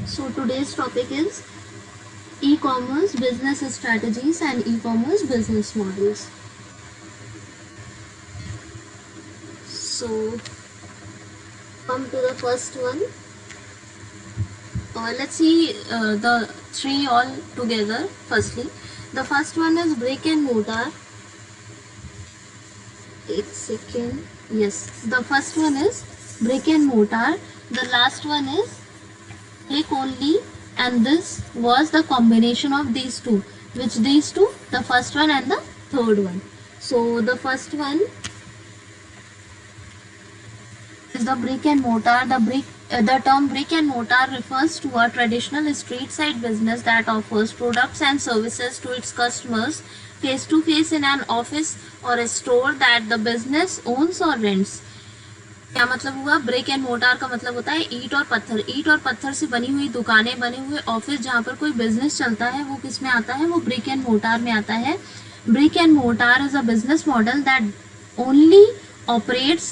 So today's topic is e-commerce business strategies and e-commerce business models. So come to the first one. Let's see the three all together. Firstly, the first one is brick and mortar. 8 seconds. Yes, the first one is brick and mortar. The last one is click only, and this was the combination of these two. Which these two? The first one and the third one. So the first one is the brick and mortar. The term brick and mortar refers to a traditional street side business that offers products and services to its customers face to face in an office or a store that the business owns or rents. क्या मतलब हुआ? Brick and mortar का मतलब होता है ईंट और पत्थर. ईंट और पत्थर से बनी हुई दुकानें, बने हुए ऑफिस, जहाँ पर कोई बिजनेस चलता है, वो किस में आता है? वो ब्रिक एंड मोटार में आता है. Brick and mortar is a business model that only operates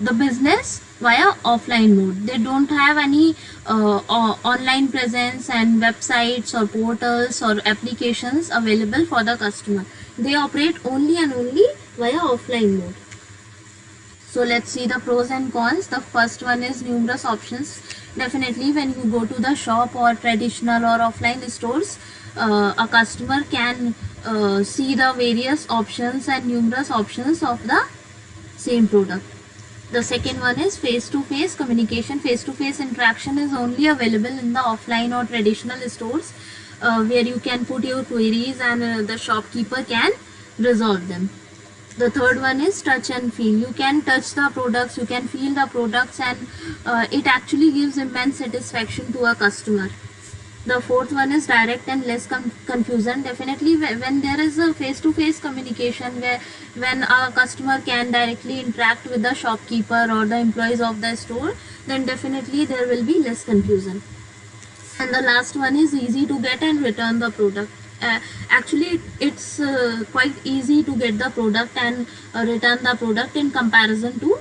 the business via offline mode. They don't have any online presence and websites or portals or applications available for the customer. They operate only and only via offline mode. So let's see the pros and cons. The first one is numerous options. Definitely when you go to the shop or traditional or offline stores, a customer can see the various options and numerous options of the same product. The second one is face-to-face communication. Face-to-face interaction is only available in the offline or traditional stores where you can put your queries and the shopkeeper can resolve them. The third one is touch and feel. You can touch the products, you can feel the products, and it actually gives immense satisfaction to a customer. The fourth one is direct and less confusion. Definitely when there is a face-to-face communication, when a customer can directly interact with the shopkeeper or the employees of the store, then definitely there will be less confusion. And the last one is easy to get and return the product. Actually it's quite easy to get the product and return the product in comparison to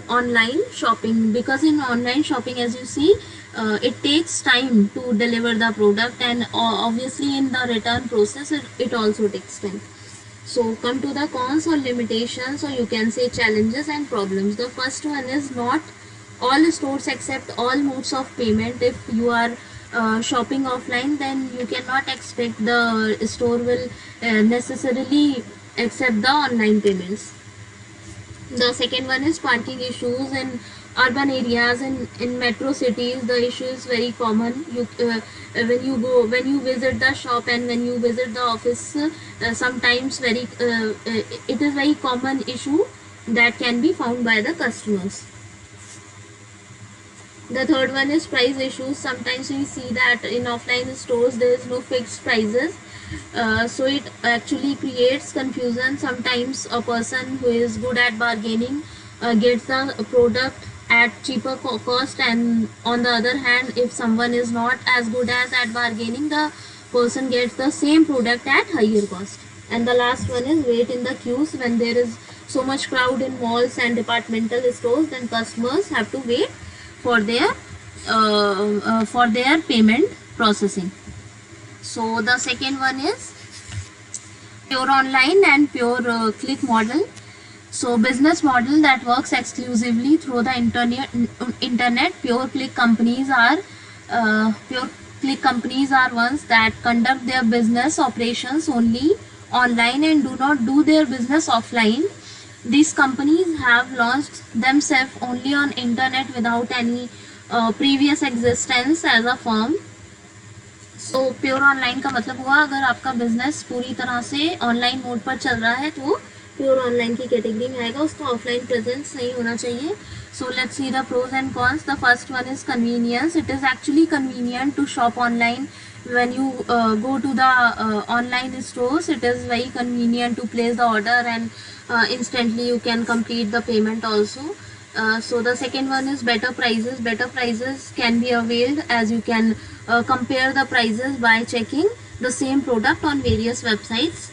online shopping, because in online shopping, as you see, it takes time to deliver the product, and obviously in the return process it also takes time. So come to the cons or limitations, or you can say challenges and problems. The first one is not all stores accept all modes of payment. If you are shopping offline, then you cannot expect the store will necessarily accept the online payments. The second one is parking issues in urban areas and in metro cities. The issue is very common. When you visit the shop and when you visit the office, sometimes it is very common issue that can be found by the customers. The third one is price issues. Sometimes we see that in offline stores there is no fixed prices. So it actually creates confusion. Sometimes a person who is good at bargaining gets the product at cheaper cost, and on the other hand, if someone is not as good as at bargaining, the person gets the same product at higher cost. And the last one is wait in the queues. When there is so much crowd in malls and departmental stores, then customers have to wait for their payment processing. So the second one is pure online and pure click model. So business model that works exclusively through the internet. Pure click companies are ones that conduct their business operations only online and do not do their business offline. These companies have launched themselves only on internet without any previous existence as a firm. So pure online का मतलब हुआ अगर आपका business पूरी तरह से online mode पर चल रहा है तो प्योर ऑनलाइन की कैटेगरी में आएगा, उसका ऑफलाइन प्रेजेंस नहीं होना चाहिए. So let's see the pros and cons. The first one is convenience. It is actually convenient to shop online. when you go to the online stores, it is very convenient to place the order and instantly you can complete the payment also. So the second one is better prices. Better prices can be availed as you can compare the prices by checking the same product on various websites.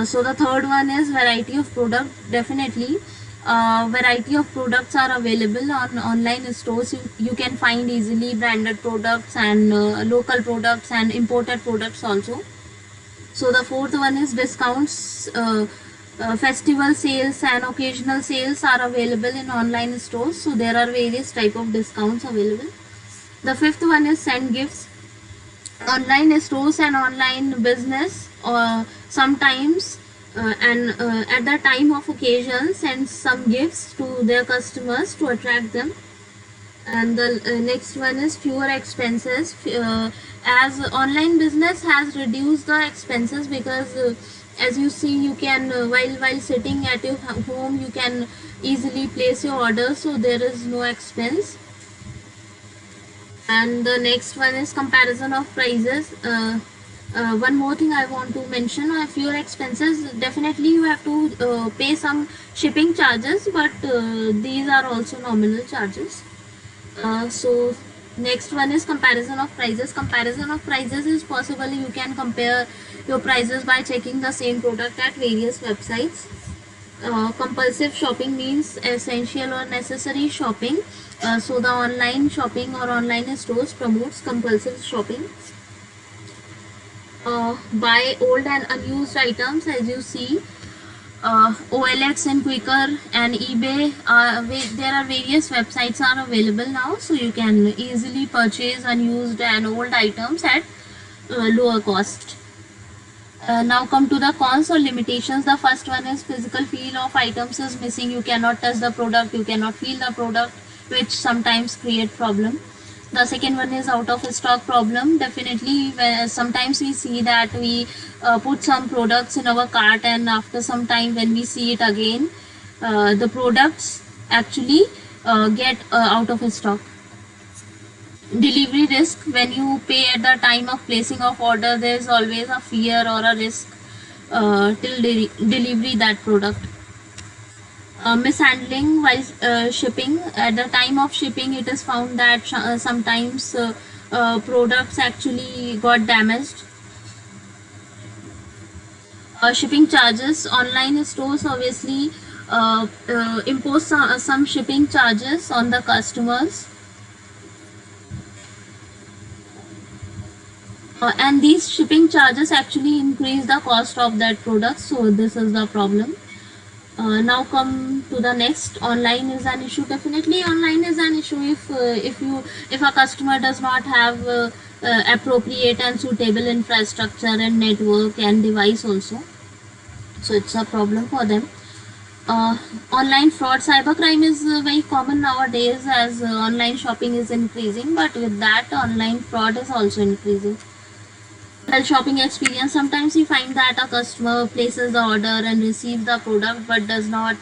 So the third one is variety of product. Definitely Variety of products are available on online stores. You can find easily branded products and local products and imported products also. So the fourth one is discounts. Festival sales and occasional sales are available in online stores. So there are various type of discounts available. The fifth one is send gifts. Online stores and online business sometimes and at the time of occasion send some gifts to their customers to attract them. And the next one is fewer expenses. As online business has reduced the expenses, because as you see, you can while sitting at your home, you can easily place your order, so there is no expense. And the next one is comparison of prices. One more thing I want to mention: fewer expenses, definitely you have to pay some shipping charges, but these are also nominal charges. So next one is comparison of prices. Comparison of prices is possible. You can compare your prices by checking the same product at various websites. Compulsive shopping means essential or necessary shopping. So the online shopping or online stores promotes compulsive shopping. Buy old and unused items. As you see, OLX and Quicker and eBay, there are various websites are available now, so you can easily purchase unused and old items at lower cost. Now come to the cons or limitations. The first one is physical feel of items is missing. You cannot touch the product, you cannot feel the product, which sometimes create problem. The second one is out of stock problem. Definitely sometimes we see that we put some products in our cart, and after some time when we see it again, the products actually get out of stock. Delivery risk: when you pay at the time of placing of order, there is always a fear or a risk till delivery that product. Mishandling while shipping. At the time of shipping, it is found that sometimes products actually got damaged. Shipping charges. Online stores obviously impose some shipping charges on the customers, and these shipping charges actually increase the cost of that product, so this is the problem. Now come to the next. Online is an issue. Definitely online is an issue if a customer does not have appropriate and suitable infrastructure and network and device also, so it's a problem for them. Online fraud. Cybercrime is very common nowadays, as online shopping is increasing, but with that online fraud is also increasing. Well, shopping experience. Sometimes we find that a customer places the order and receives the product but does not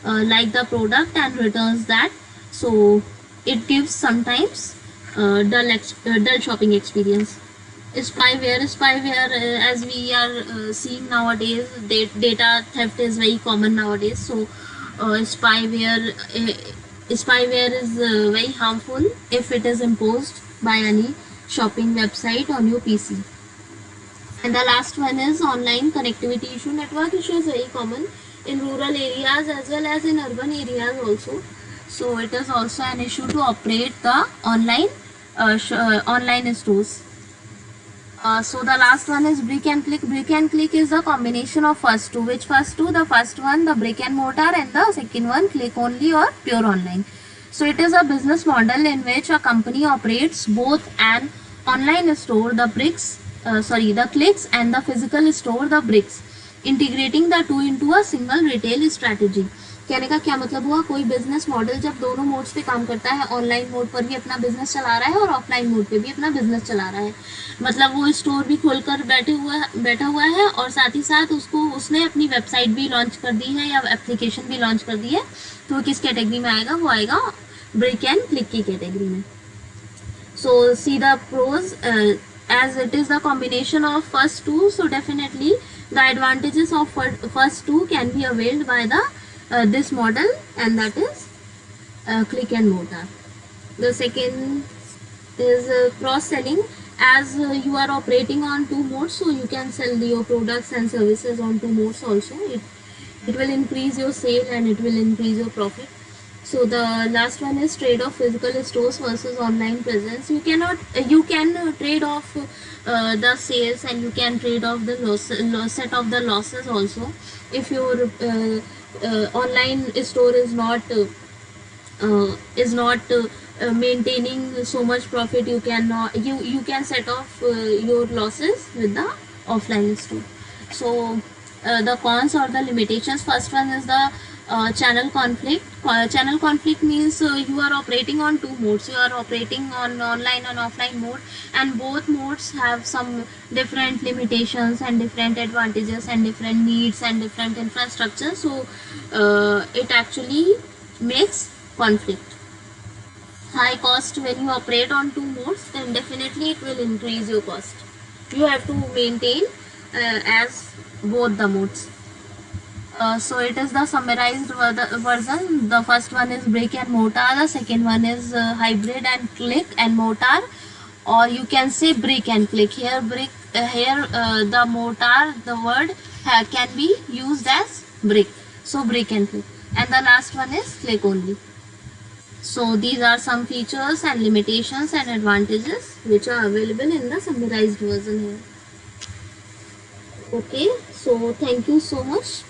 like the product and returns that, so it gives sometimes dull shopping experience. Spyware, as we are seeing nowadays, data theft is very common nowadays, so spyware is very harmful if it is imposed by any shopping website on your PC. And the last one is online connectivity issue. Network issue is very common in rural areas as well as in urban areas also. So it is also an issue to operate the online stores. So the last one is brick and click. Brick and click is a combination of first two. Which first two? The first one, the brick and mortar, and the second one, click only or pure online. So it is a business model in which a company operates both an online store, the clicks, and the physical store, the bricks, integrating the two into a single retail strategy. कहने का क्या मतलब हुआ? कोई business model जब दोनों modes पे काम करता है, ऑनलाइन मोड पर भी अपना बिजनेस चला रहा है और ऑफलाइन मोड पे भी अपना बिजनेस चला रहा है, मतलब वो स्टोर भी खोलकर बैठा हुआ है और साथ ही साथ उसने अपनी वेबसाइट भी लॉन्च कर दी है या एप्लीकेशन भी लॉन्च कर दी है, तो किस कैटेगरी में आएगा? वो आएगा ब्रिक एंड क्लिक की कैटेगरी में. So see the pros. As it is the combination of first two, so definitely the advantages of first two can be availed by the this model, and that is click and mortar. The second is cross selling. As you are operating on two modes, so you can sell your products and services on two modes also. It will increase your sale and it will increase your profit. So the last one is trade off physical stores versus online presence. You cannot you can trade off the sales, and you can trade off the set of the losses also. If your online store is not maintaining so much profit, you cannot you can set off your losses with the offline store. So the cons or the limitations: first one is the channel conflict. Channel conflict means you are operating on two modes. You are operating on online and offline mode, and both modes have some different limitations and different advantages and different needs and different infrastructure. So it actually makes conflict. High cost: when you operate on two modes, then definitely it will increase your cost. You have to maintain as both the modes. So it is the summarized version. The first one is brick and mortar, the second one is hybrid and click and mortar, or you can say brick and click. Here the mortar, the word can be used as brick, so brick and click. And the last one is click only. So these are some features and limitations and advantages which are available in the summarized version here. Okay, so thank you so much.